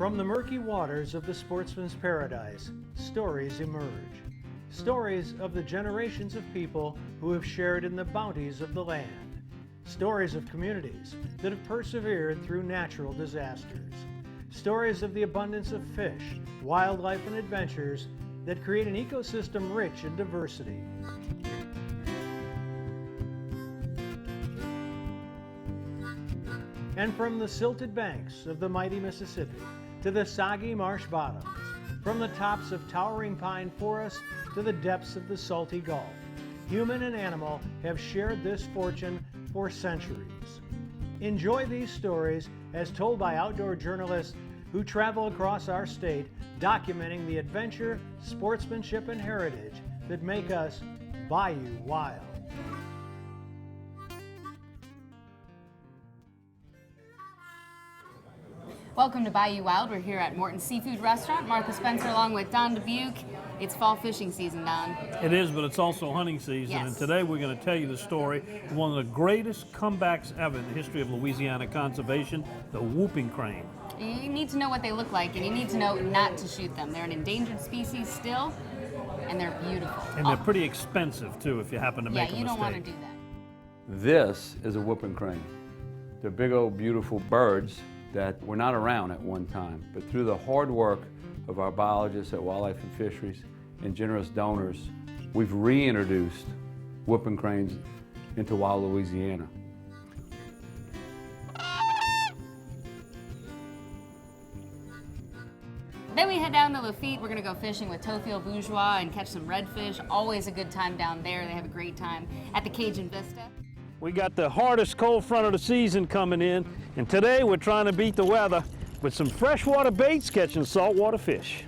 From the murky waters of the sportsman's paradise, stories emerge. Stories of the generations of people who have shared in the bounties of the land. Stories of communities that have persevered through natural disasters. Stories of the abundance of fish, wildlife, and adventures that create an ecosystem rich in diversity. And from the silted banks of the mighty Mississippi to the soggy marsh bottoms, from the tops of towering pine forests to the depths of the salty Gulf, human and animal have shared this fortune for centuries. Enjoy these stories as told by outdoor journalists who travel across our state, documenting the adventure, sportsmanship, and heritage that make us Bayou Wild. Welcome to Bayou Wild. We're here at Morton's Seafood Restaurant. Martha Spencer along with Don Dubuque. It's fall fishing season, Don. It is, but it's also hunting season. Yes. And today we're going to tell you the story of one of the greatest comebacks ever in the history of Louisiana conservation, the whooping crane. You need to know what they look like, and you need to know not to shoot them. They're an endangered species still, and they're beautiful. And they're pretty expensive, too, if you happen to make a mistake. Yeah, you don't want to do that. This is a whooping crane. They're big old beautiful birds that were not around at one time, but through the hard work of our biologists at Wildlife and Fisheries and generous donors, we've reintroduced whooping cranes into wild Louisiana. Then we head down to Lafitte. We're going to go fishing with Theophile Bourgeois and catch some redfish. Always a good time down there. They have a great time at the Cajun Vista. We got the hardest cold front of the season coming in, and today we're trying to beat the weather with some freshwater baits catching saltwater fish.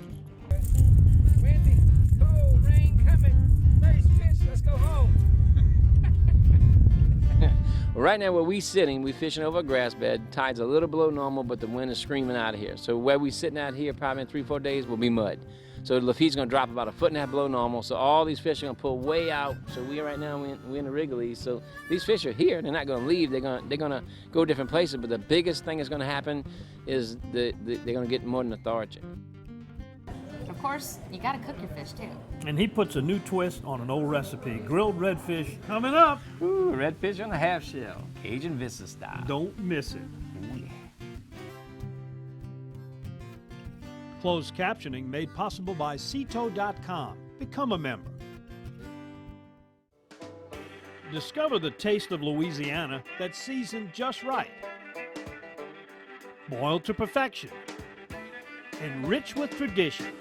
Windy, cold, rain coming, nice fish, let's go home. Well, right now where we sitting, we fishing over a grass bed. Tide's a little below normal, but the wind is screaming out of here. So where we sitting out here, probably in 3-4 days, will be mud. So Lafitte's gonna drop about 1.5 feet below normal. So all these fish are gonna pull way out. So we're in the Wrigley's. So these fish are here. They're not gonna leave. They're gonna go different places. But the biggest thing that's gonna happen is they're gonna get more than lethargic. Of course, you got to cook your fish too. And he puts a new twist on an old recipe. Grilled redfish coming up. Ooh, redfish on a half shell, Cajun Vista style. Don't miss it. Ooh, yeah. Closed captioning made possible by Ceto.com. Become a member. Discover the taste of Louisiana that's seasoned just right. Boiled to perfection. And rich with tradition.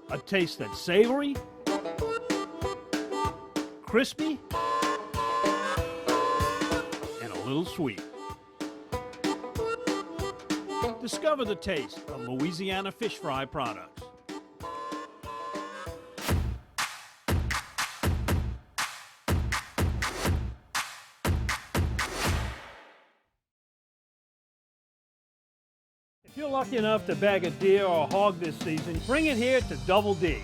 A taste that's savory, crispy, and a little sweet. Discover the taste of Louisiana fish fry products. If you're lucky enough to bag a deer or a hog this season, bring it here to Double D.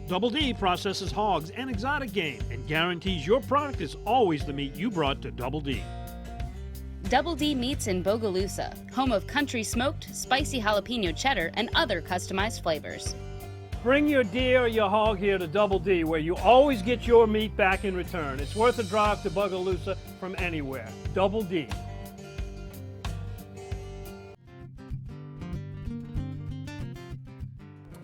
Double D processes hogs and exotic game and guarantees your product is always the meat you brought to Double D. Double D Meats in Bogalusa, home of country smoked, spicy jalapeno cheddar, and other customized flavors. Bring your deer or your hog here to Double D, where you always get your meat back in return. It's worth a drive to Bogalusa from anywhere. Double D.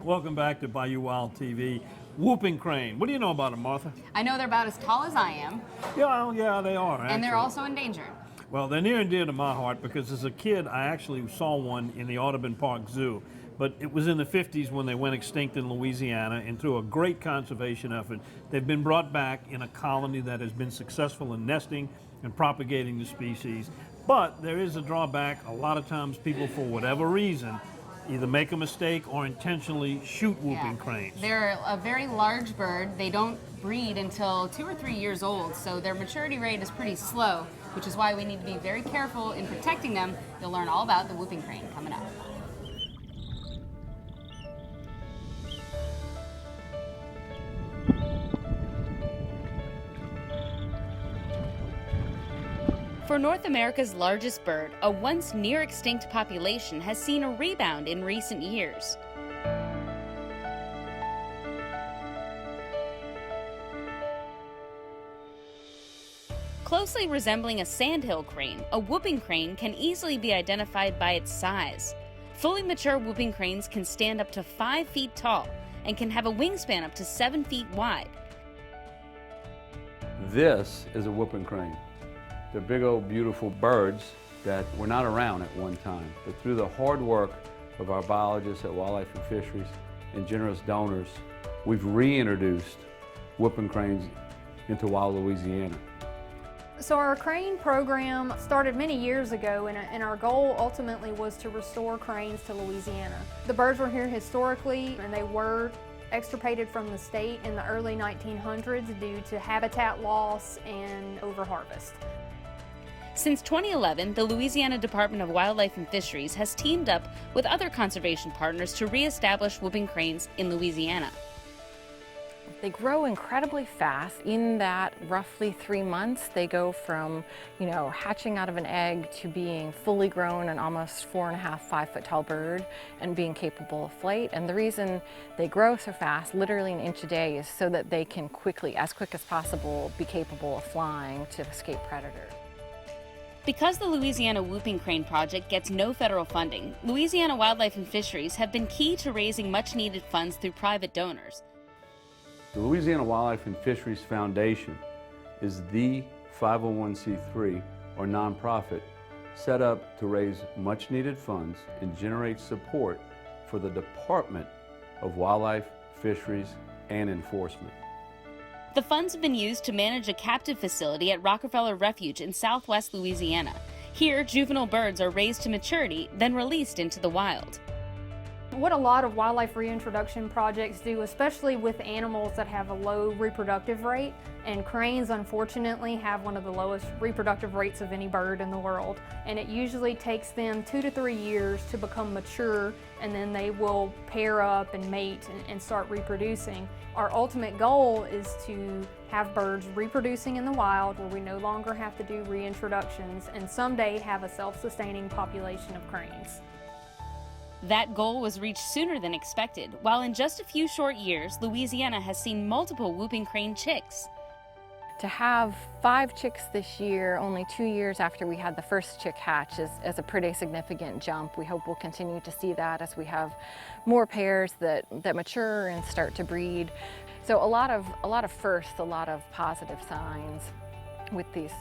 Welcome back to Bayou Wild TV. Whooping crane. What do you know about them, Martha? I know they're about as tall as I am, Yeah, they are. and they're actually. also endangered. Well, they're near and dear to my heart because as a kid, I actually saw one in the Audubon Park Zoo. But it was in the 50s when they went extinct in Louisiana, and through a great conservation effort, they've been brought back in a colony that has been successful in nesting and propagating the species. But there is a drawback. A lot of times people, for whatever reason, either make a mistake or intentionally shoot whooping cranes. They're a very large bird. They don't breed until 2 or 3 years old, so their maturity rate is pretty slow, which is why we need to be very careful in protecting them. You'll learn all about the whooping crane coming up. For North America's largest bird, a once near extinct population has seen a rebound in recent years. Closely resembling a sandhill crane, a whooping crane can easily be identified by its size. Fully mature whooping cranes can stand up to 5 feet tall and can have a wingspan up to 7 feet wide. This is a whooping crane. They're big old beautiful birds that were not around at one time, but through the hard work of our biologists at Wildlife and Fisheries and generous donors, we've reintroduced whooping cranes into wild Louisiana. So our crane program started many years ago, and our goal ultimately was to restore cranes to Louisiana. The birds were here historically, and they were extirpated from the state in the early 1900s due to habitat loss and overharvest. Since 2011, the Louisiana Department of Wildlife and Fisheries has teamed up with other conservation partners to reestablish whooping cranes in Louisiana. They grow incredibly fast. In that roughly 3 months, they go from, hatching out of an egg to being fully grown and almost 4.5, 5 foot tall bird and being capable of flight. And the reason they grow so fast, literally an inch a day, is so that they can quickly, as quick as possible, be capable of flying to escape predators. Because the Louisiana Whooping Crane Project gets no federal funding, Louisiana Wildlife and Fisheries have been key to raising much-needed funds through private donors. The Louisiana Wildlife and Fisheries Foundation is the 501c3 or nonprofit set up to raise much needed funds and generate support for the Department of Wildlife, Fisheries, and Enforcement. The funds have been used to manage a captive facility at Rockefeller Refuge in southwest Louisiana. Here, juvenile birds are raised to maturity, then released into the wild. What a lot of wildlife reintroduction projects do, especially with animals that have a low reproductive rate, and cranes unfortunately have one of the lowest reproductive rates of any bird in the world, and it usually takes them 2 to 3 years to become mature, and then they will pair up and mate and start reproducing. Our ultimate goal is to have birds reproducing in the wild where we no longer have to do reintroductions, and someday have a self-sustaining population of cranes. That goal was reached sooner than expected. While in just a few short years, Louisiana has seen multiple whooping crane chicks. To have 5 chicks this year, only 2 years after we had the first chick hatch, is a pretty significant jump. We hope we'll continue to see that as we have more pairs that mature and start to breed. So a lot of firsts, a lot of positive signs with these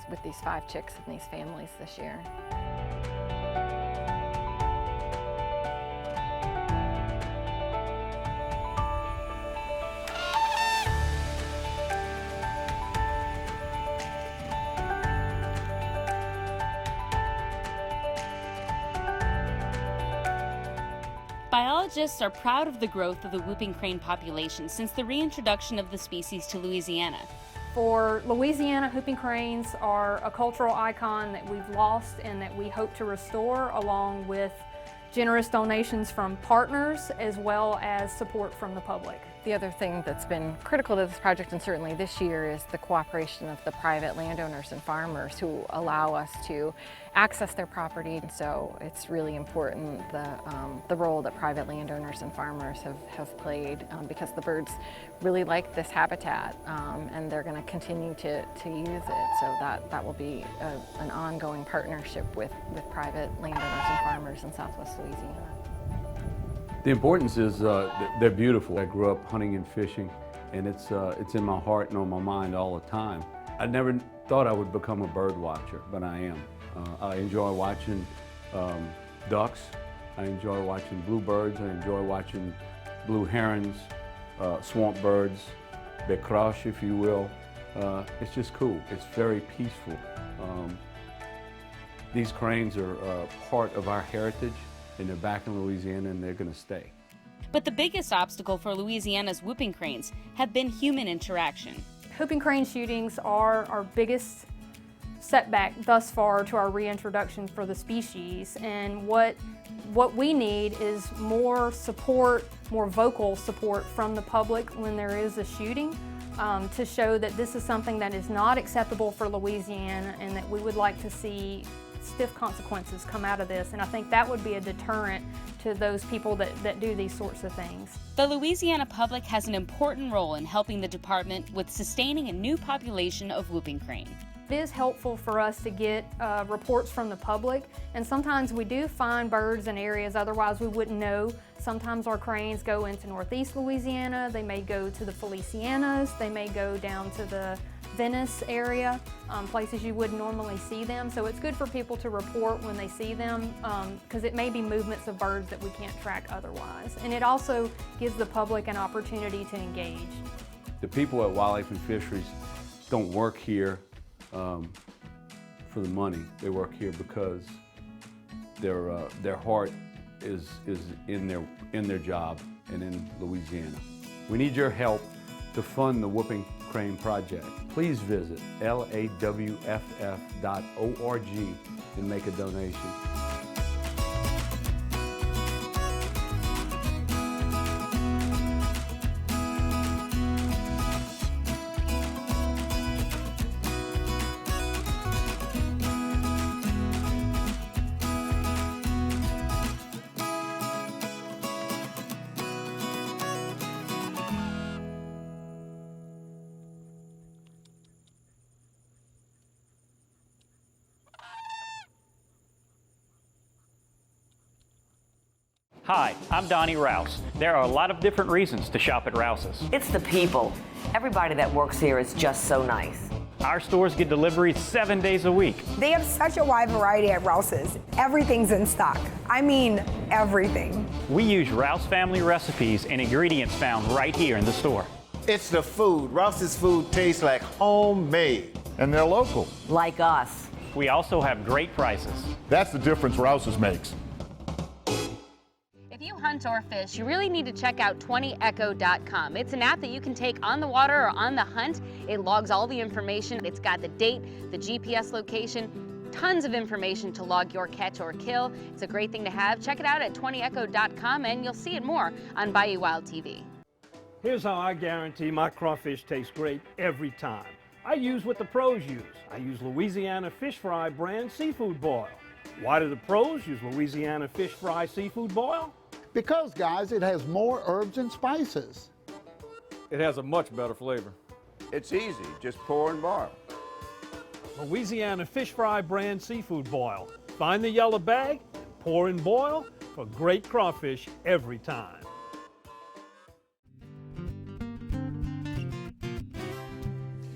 5 chicks and these families this year. Biologists are proud of the growth of the whooping crane population since the reintroduction of the species to Louisiana. For Louisiana, whooping cranes are a cultural icon that we've lost and that we hope to restore, along with generous donations from partners as well as support from the public. The other thing that's been critical to this project, and certainly this year, is the cooperation of the private landowners and farmers who allow us to access their property. And so it's really important the role that private landowners and farmers have played because the birds really like this habitat and they're going to continue to use it. So that will be an ongoing partnership with private landowners and farmers in southwest Louisiana. The importance is they're beautiful. I grew up hunting and fishing, and it's in my heart and on my mind all the time. I never thought I would become a bird watcher, but I am. I enjoy watching ducks. I enjoy watching bluebirds. I enjoy watching blue herons, swamp birds, becroche, if you will. It's just cool. It's very peaceful. These cranes are part of our heritage, and they're back in Louisiana, and they're going to stay. But the biggest obstacle for Louisiana's whooping cranes have been human interaction. Whooping crane shootings are our biggest setback thus far to our reintroduction for the species, and what we need is more support, more vocal support from the public when there is a shooting. to show that this is something that is not acceptable for Louisiana and that we would like to see stiff consequences come out of this, and I think that would be a deterrent to those people that do these sorts of things. The Louisiana public has an important role in helping the department with sustaining a new population of whooping crane. It is helpful for us to get reports from the public, and sometimes we do find birds in areas otherwise we wouldn't know. Sometimes our cranes go into northeast Louisiana, they may go to the Felicianas, they may go down to the Venice area, places you wouldn't normally see them. So it's good for people to report when they see them because it may be movements of birds that we can't track otherwise. And it also gives the public an opportunity to engage. The people at Wildlife and Fisheries don't work here for the money. They work here because their heart is in their job and in Louisiana. We need your help to fund the Whooping Crane Project. Please visit lawff.org and make a donation. Hi, I'm Donnie Rouse. There are a lot of different reasons to shop at Rouse's. It's the people. Everybody that works here is just so nice. Our stores get deliveries 7 days a week. They have such a wide variety at Rouse's. Everything's in stock. I mean, everything. We use Rouse family recipes and ingredients found right here in the store. It's the food. Rouse's food tastes like homemade. And they're local. Like us. We also have great prices. That's the difference Rouse's makes. If you hunt or fish, you really need to check out 20echo.com. It's an app that you can take on the water or on the hunt. It logs all the information. It's got the date, the GPS location, tons of information to log your catch or kill. It's a great thing to have. Check it out at 20echo.com and you'll see it more on Bayou Wild TV. Here's how I guarantee my crawfish taste great every time. I use what the pros use. I use Louisiana Fish Fry brand seafood boil. Why do the pros use Louisiana Fish Fry seafood boil? Because, guys, it has more herbs and spices. It has a much better flavor. It's easy. Just pour and boil. Louisiana Fish Fry brand seafood boil. Find the yellow bag, pour and boil for great crawfish every time.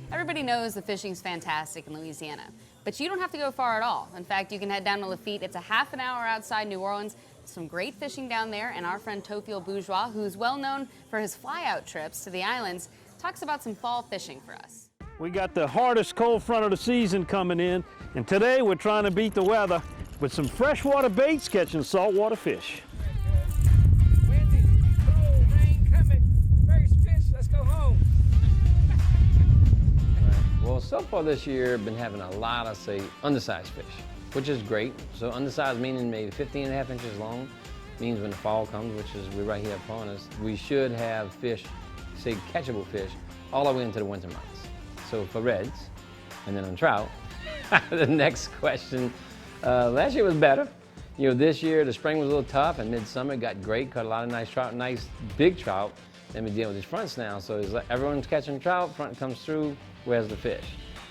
Everybody knows the fishing's fantastic in Louisiana, but you don't have to go far at all. In fact, you can head down to Lafitte. It's a half an hour outside New Orleans. Some great fishing down there, and our friend Theophile Bourgeois, who's well known for his fly-out trips to the islands, talks about some fall fishing for us. We got the hardest cold front of the season coming in, and today we're trying to beat the weather with some freshwater baits catching saltwater fish. Windy, cold, rain coming. First fish, let's go home. Well, so far this year, been having a lot of, say, undersized fish, which is great. So undersized meaning maybe 15.5 inches long, means when the fall comes, which is we're right here upon us, we should have fish, say catchable fish, all the way into the winter months. So for reds, and then on trout, the next question, last year was better. You know, this year the spring was a little tough, and midsummer got great, caught a lot of nice trout, nice big trout. Then we deal with these fronts now, so it's like everyone's catching trout, front comes through, where's the fish?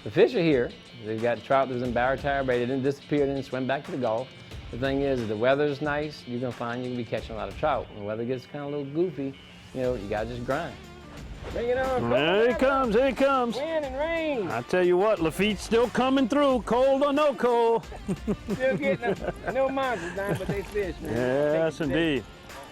The fish are here. They've got trout that was in Baratow Bay. They didn't disappear, they didn't swim back to the Gulf. The thing is, if the weather's nice, you're gonna find you can be catching a lot of trout. When the weather gets kind of a little goofy, you know, you gotta just grind. Bring it on. There it comes, here it comes. Wind and rain. I tell you what, Lafitte's still coming through, cold or no cold. Still getting no monsters down, but they fish, man. Yes, indeed.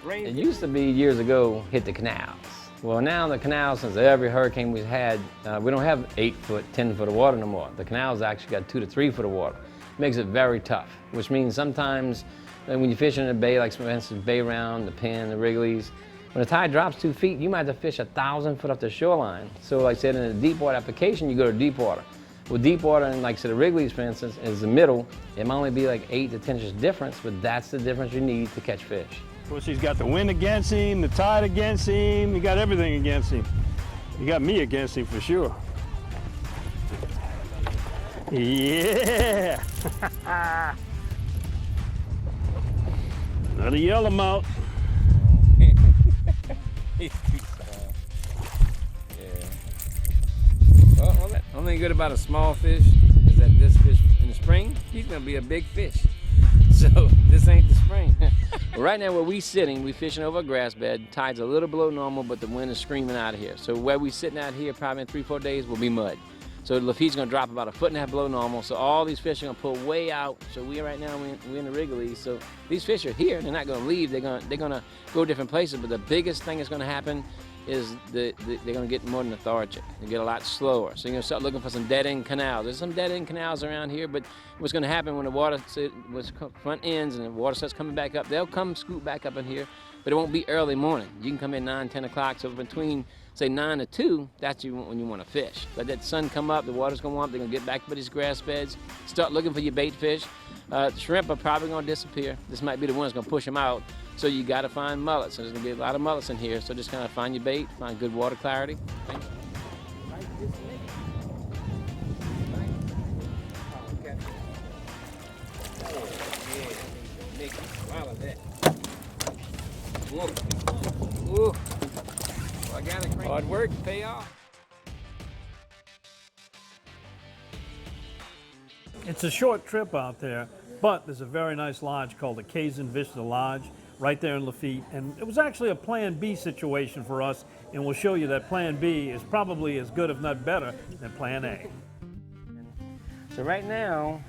It used to be years ago, hit the canals. Well, now the canals, since every hurricane we've had, we don't have 8 foot, 10 foot of water no more. The canals actually got 2 to 3 foot of water. Makes it very tough, which means sometimes when you fish in a bay, like for instance, Bay Round, the Penn, the Wrigley's, when the tide drops 2 feet, you might have to fish 1,000 foot up the shoreline. So like I said, in a deep water application, you go to deep water. With deep water, and like I said, the Wrigley's, for instance, is the middle. It might only be like 8 to 10 inches difference, but that's the difference you need to catch fish. Of course, he's got the wind against him, the tide against him, he got everything against him. You got me against him for sure. Yeah! Another yellowmouth. He's too small. Yeah. Well, the only thing good about a small fish is that this fish in the spring, he's gonna be a big fish. So this ain't the spring. Well, right now where we sitting, we fishing over a grass bed. Tide's a little below normal, but the wind is screaming out of here. So where we sitting out here, probably in 3-4 days, will be mud. So Lafitte's gonna drop about 1.5 feet below normal. So all these fish are gonna pull way out. So we're in the Wrigley. So these fish are here. They're not gonna leave. They're gonna go different places. But the biggest thing that's gonna happen is they're gonna get more lethargic. They get a lot slower. So you're gonna start looking for some dead-end canals. There's some dead-end canals around here, but what's gonna happen when the water front ends and the water starts coming back up, they'll come scoot back up in here, but it won't be early morning. You can come in 9, 10 o'clock. So between, say, 9 to 2, that's when you want to fish. Let that sun come up, the water's gonna warm up, they're gonna get back to these grass beds, start looking for your bait fish. Shrimp are probably gonna disappear. This might be the one that's gonna push them out. So you gotta find mullets. So there's gonna be a lot of mullets in here. So just kind of find your bait, find good water clarity. Hard work, pay off. It's a short trip out there, but there's a very nice lodge called the Cajun Vista Lodge right there in Lafitte. And it was actually a Plan B situation for us, and we'll show you that Plan B is probably as good, if not better, than Plan A. So right now,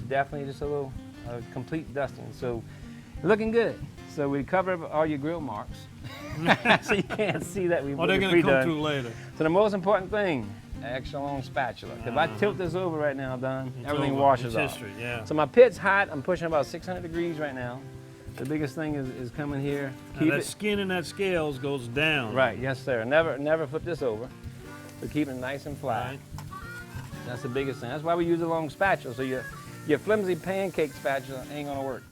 definitely a little complete dusting. So looking good. So we covered up all your grill marks. So you can't see that we they're going to come through later. So the most important thing, extra long spatula. If I tilt this over right now, Don, everything washes off. History, yeah. So my pit's hot. I'm pushing about 600 degrees right now. The biggest thing is coming here. Keep that skin in that scales goes down. Right, yes sir. Never flip this over. So keep it nice and flat. Right. That's the biggest thing. That's why we use a long spatula. So your flimsy pancake spatula ain't gonna work.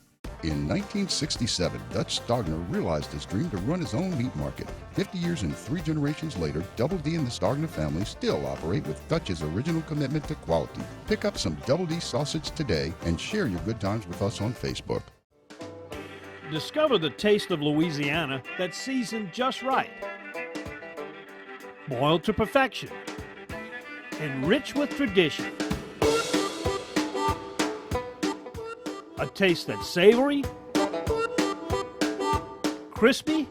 In 1967, Dutch Stogner realized his dream to run his own meat market. 50 years and 3 generations later, Double D and the Stogner family still operate with Dutch's original commitment to quality. Pick up some Double D sausage today and share your good times with us on Facebook. Discover the taste of Louisiana that's seasoned just right. Boiled to perfection. Enriched with tradition. A taste that's savory, crispy,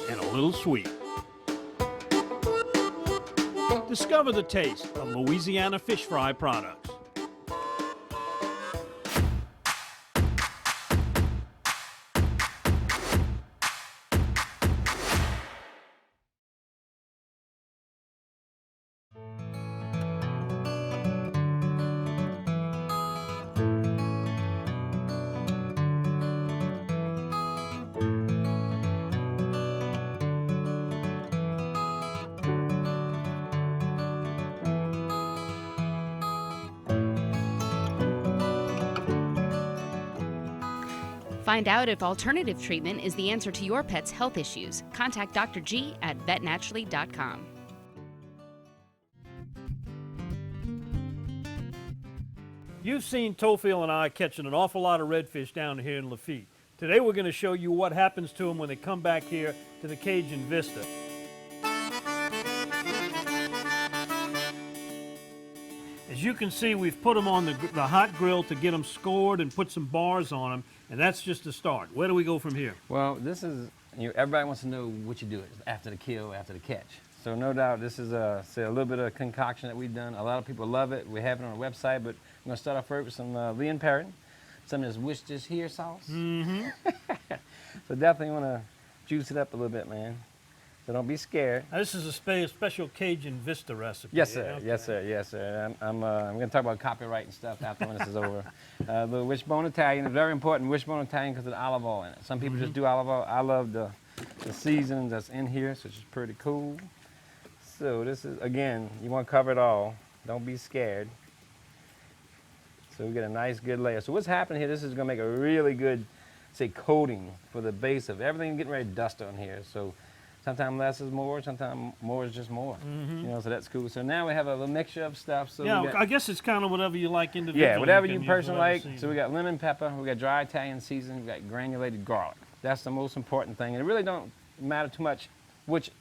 and a little sweet. Discover the taste of Louisiana fish fry products. Find out if alternative treatment is the answer to your pet's health issues. Contact Dr. G at vetnaturally.com. You've seen Theophile and I catching an awful lot of redfish down here in Lafitte. Today we're going to show you what happens to them when they come back here to the Cajun Vista. As you can see, we've put them on the hot grill to get them scored and put some bars on them, and that's just the start. Where do we go from here? Well, this is, everybody wants to know what you do after the kill, after the catch. So no doubt this is a little bit of concoction that we've done. A lot of people love it. We have it on our website, but I'm going to start off first with some Lee & Perry, some of this Wish This Here sauce. Mm-hmm. So definitely want to juice it up a little bit, man. So don't be scared. Now, this is a special Cajun Vista recipe. Yes, sir. Okay. Yes, sir. Yes, sir. I'm going to talk about copyright and stuff after when this is over. The wishbone Italian is very important. Wishbone Italian because of the olive oil in it. Some people just do olive oil. I love the seasonings that's in here, so it's pretty cool. So this is, again, you want to cover it all. Don't be scared. So we get a nice, good layer. So what's happening here, this is going to make a really good, say, coating for the base of everything getting ready to dust on here. So Sometimes less is more, sometimes more is just more. You know, so that's cool. So now we have a little mixture of stuff. So yeah, we got, I guess it's kind of whatever you like individually. yeah, whatever you can use personally whatever like. season. So we got lemon pepper, we got dry Italian seasoning, we got granulated garlic. That's the most important thing. And it really don't matter too much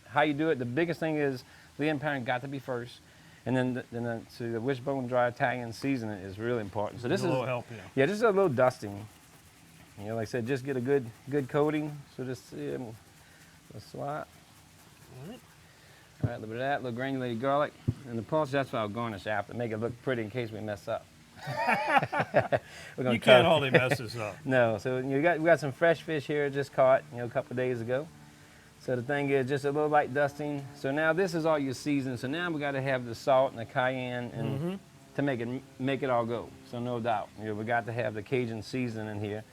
how you do it. The biggest thing is the end parent got to be first. And then the wishbone dry Italian seasoning is really important. So this is a little help, yeah. Yeah, this is a little dusting. You know, like I said, just get a good coating. So just a swat. All right, a little bit of that, a little granulated garlic. And the pulse, that's what I'll garnish after, make it look pretty in case we mess up. You can't hardly mess this up. No, so we got some fresh fish here just caught, you know, a couple of days ago. So the thing is just a little light dusting. So now this is all your seasoning. So now we got to have the salt and the cayenne and to make it all go. So no doubt, you know, we got to have the Cajun seasoning in here.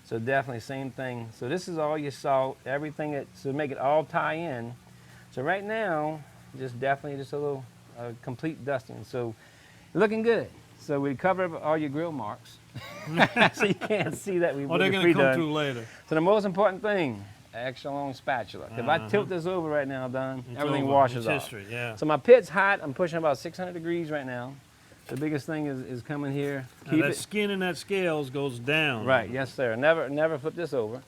So definitely same thing. So this is all your salt, everything so make it all tie in. So right now, definitely just a little complete dusting. So looking good. So we cover up all your grill marks. So you can't see that we they're going to come through later. So the most important thing, extra long spatula. If I tilt this over right now, Don, everything washes off. History, yeah. So my pit's hot. I'm pushing about 600 degrees right now. The biggest thing is coming here. Keep that skin in that scales goes down. Right, yes sir. Never flip this over.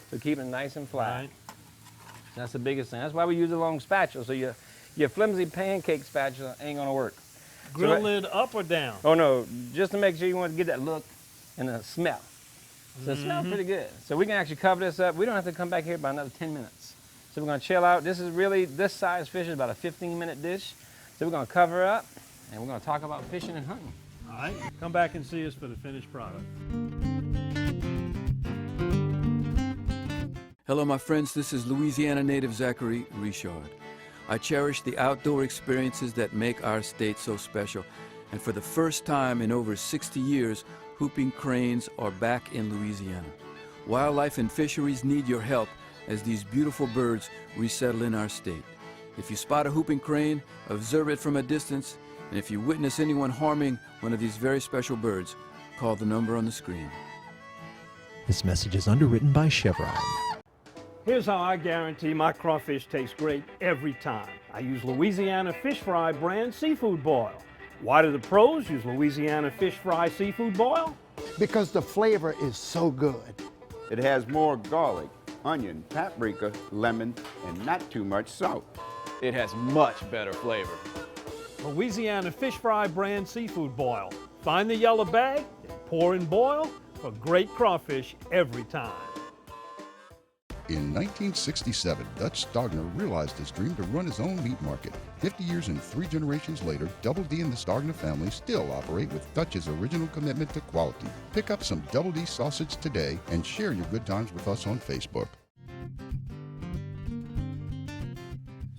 So keep it nice and flat. Right. That's the biggest thing. That's why we use a long spatula. So your flimsy pancake spatula ain't gonna work. Grill lid up or down? Oh no, just to make sure you want to get that look and the smell. So it smells pretty good. So we can actually cover this up. We don't have to come back here by another 10 minutes. So we're gonna chill out. This size fish is about a 15-minute dish. So we're gonna cover up and we're gonna talk about fishing and hunting. All right, come back and see us for the finished product. Hello, my friends. This is Louisiana native Zachary Richard. I cherish the outdoor experiences that make our state so special. And for the first time in over 60 years, whooping cranes are back in Louisiana. Wildlife and fisheries need your help as these beautiful birds resettle in our state. If you spot a whooping crane, observe it from a distance, and if you witness anyone harming one of these very special birds, call the number on the screen. This message is underwritten by Chevron. Here's how I guarantee my crawfish tastes great every time. I use Louisiana Fish Fry brand seafood boil. Why do the pros use Louisiana Fish Fry seafood boil? Because the flavor is so good. It has more garlic, onion, paprika, lemon, and not too much salt. It has much better flavor. Louisiana Fish Fry brand seafood boil. Find the yellow bag and pour and boil for great crawfish every time. In 1967, Dutch Stogner realized his dream to run his own meat market. 50 years and 3 generations later, Double D and the Stogner family still operate with Dutch's original commitment to quality. Pick up some Double D sausage today and share your good times with us on Facebook.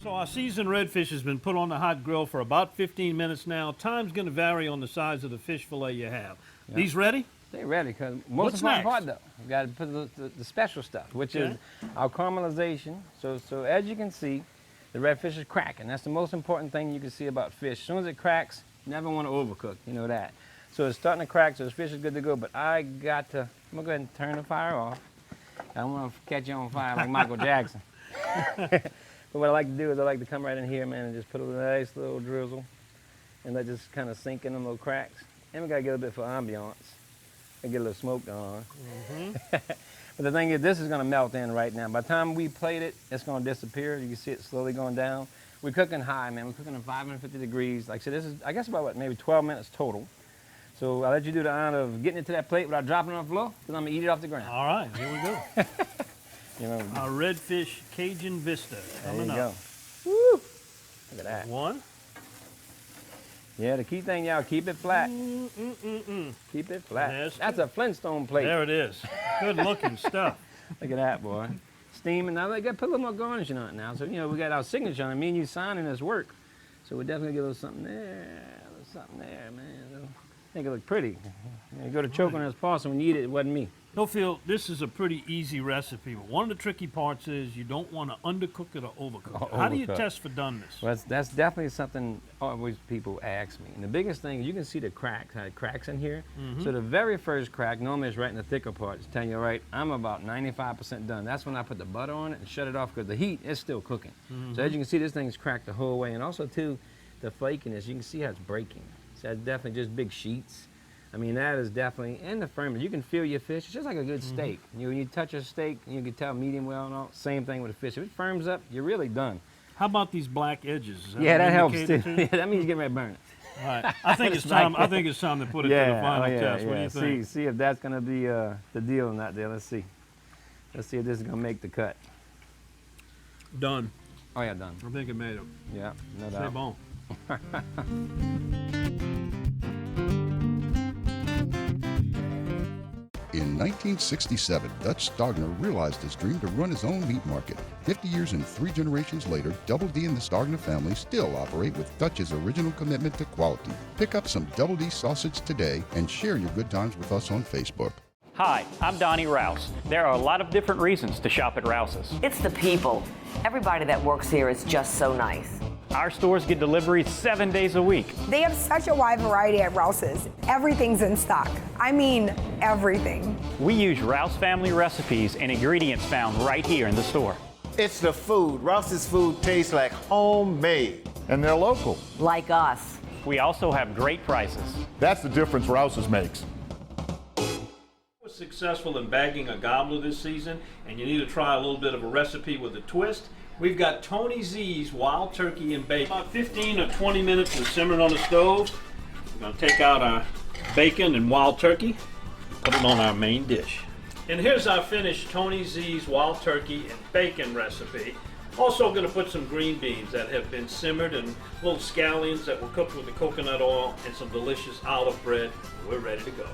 So our seasoned redfish has been put on the hot grill for about 15 minutes now. Time's going to vary on the size of the fish fillet you have. Yep. These ready? They're ready, because most of my part though, we've got to put the special stuff, which is our caramelization. So as you can see, the redfish is cracking. That's the most important thing you can see about fish. As soon as it cracks, you never want to overcook, you know that. So it's starting to crack, so the fish is good to go, but I'm gonna go ahead and turn the fire off. I don't want to catch you on fire like Michael Jackson. But what I like to do is I like to come right in here, man, and just put a nice little drizzle and let just kind of sink in them little cracks. And we got to get a bit for ambiance. I get a little smoke going on. But the thing is, this is going to melt in right now. By the time we plate it, it's going to disappear. You can see it slowly going down. We're cooking high, man. We're cooking at 550 degrees. Like I said, this is, I guess, about maybe 12 minutes total. So I'll let you do the honor of getting it to that plate without dropping it on the floor, because I'm going to eat it off the ground. All right, here we go. You know, our redfish Cajun Vista coming up. There you go. Woo! Look at that. One. Yeah, the key thing, y'all, keep it flat. Keep it flat. That's a Flintstone plate. There it is. Good looking stuff. Look at that, boy. Steaming. Now, they got to put a little more garnishing on it now. So, you know, we got our signature on it. Me and you signing this work. So we're definitely get a little something there. A little something there, man. I think it looked pretty. You go to choke on his paws, and when you eat it, it wasn't me. Theophile, this is a pretty easy recipe, but one of the tricky parts is you don't want to undercook it or overcook it. How do you test for doneness? Well, that's definitely something always people ask me. And the biggest thing, you can see the cracks, how it cracks in here. So the very first crack, normally is right in the thicker part. It's telling you, all right, I'm about 95% done. That's when I put the butter on it and shut it off because the heat is still cooking. So as you can see, this thing's cracked the whole way. And also, too, the flakiness, you can see how it's breaking. So that's definitely just big sheets. I mean, that is definitely, and the firmness. You can feel your fish. It's just like a good steak. When you touch a steak, you can tell medium well and all. Same thing with a fish. If it firms up, you're really done. How about these black edges? Yeah, that helps too. Yeah, that means you're getting ready to burn it. All right. I think it's time. I think it's time to put it to the final test. What do you think? See if that's going to be the deal or not. There. Let's see. Let's see if this is going to make the cut. Done. Oh yeah, done. I think it made it. Yeah, no doubt. C'est bon. In 1967, Dutch Stogner realized his dream to run his own meat market. 50 years and 3 generations later, Double D and the Stogner family still operate with Dutch's original commitment to quality. Pick up some Double D sausage today and share your good times with us on Facebook. Hi, I'm Donnie Rouse. There are a lot of different reasons to shop at Rouse's. It's the people. Everybody that works here is just so nice. Our stores get deliveries 7 days a week. They have such a wide variety at Rouse's. Everything's in stock. I mean, everything. We use Rouse family recipes and ingredients found right here in the store. It's the food. Rouse's food tastes like homemade. And they're local. Like us. We also have great prices. That's the difference Rouse's makes. Was successful in bagging a gobbler this season, and you need to try a little bit of a recipe with a twist. We've got Tony Z's wild turkey and bacon. About 15 or 20 minutes to simmer it on the stove. We're going to take out our bacon and wild turkey, put it on our main dish. And here's our finished Tony Z's wild turkey and bacon recipe. Also going to put some green beans that have been simmered and little scallions that were cooked with the coconut oil and some delicious olive bread. We're ready to go.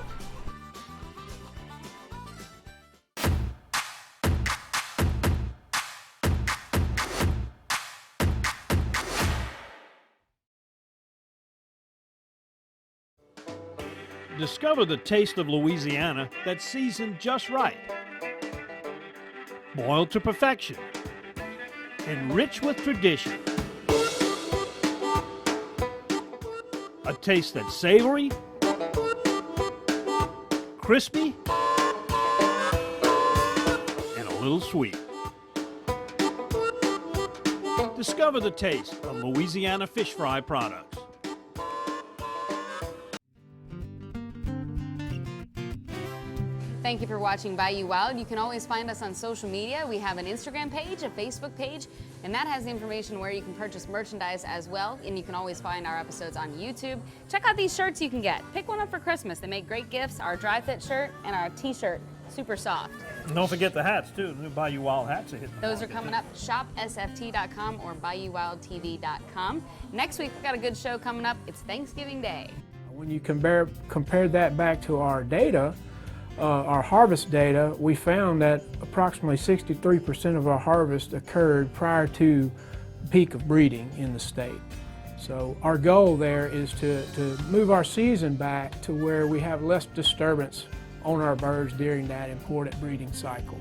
Discover the taste of Louisiana that's seasoned just right. Boiled to perfection. Enriched with tradition. A taste that's savory, crispy, and a little sweet. Discover the taste of Louisiana fish fry products. Thank you for watching Bayou Wild. You can always find us on social media. We have an Instagram page, a Facebook page, and that has the information where you can purchase merchandise as well. And you can always find our episodes on YouTube. Check out these shirts you can get. Pick one up for Christmas. They make great gifts. Our dry fit shirt and our t-shirt, super soft. And don't forget the hats too. The new Bayou Wild hats are hitting. Those are coming up. ShopSFT.com or BayouWildTV.com. Next week, we've got a good show coming up. It's Thanksgiving Day. When you compare that back to our data, our harvest data, we found that approximately 63% of our harvest occurred prior to the peak of breeding in the state. So our goal there is to move our season back to where we have less disturbance on our birds during that important breeding cycle.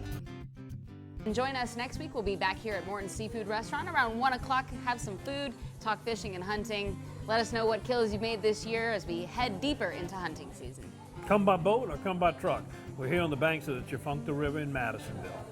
And join us next week. We'll be back here at Morton's Seafood Restaurant around 1 o'clock, have some food, talk fishing and hunting. Let us know what kills you made this year as we head deeper into hunting season. Come by boat or come by truck. We're here on the banks of the Tchefuncte River in Madisonville.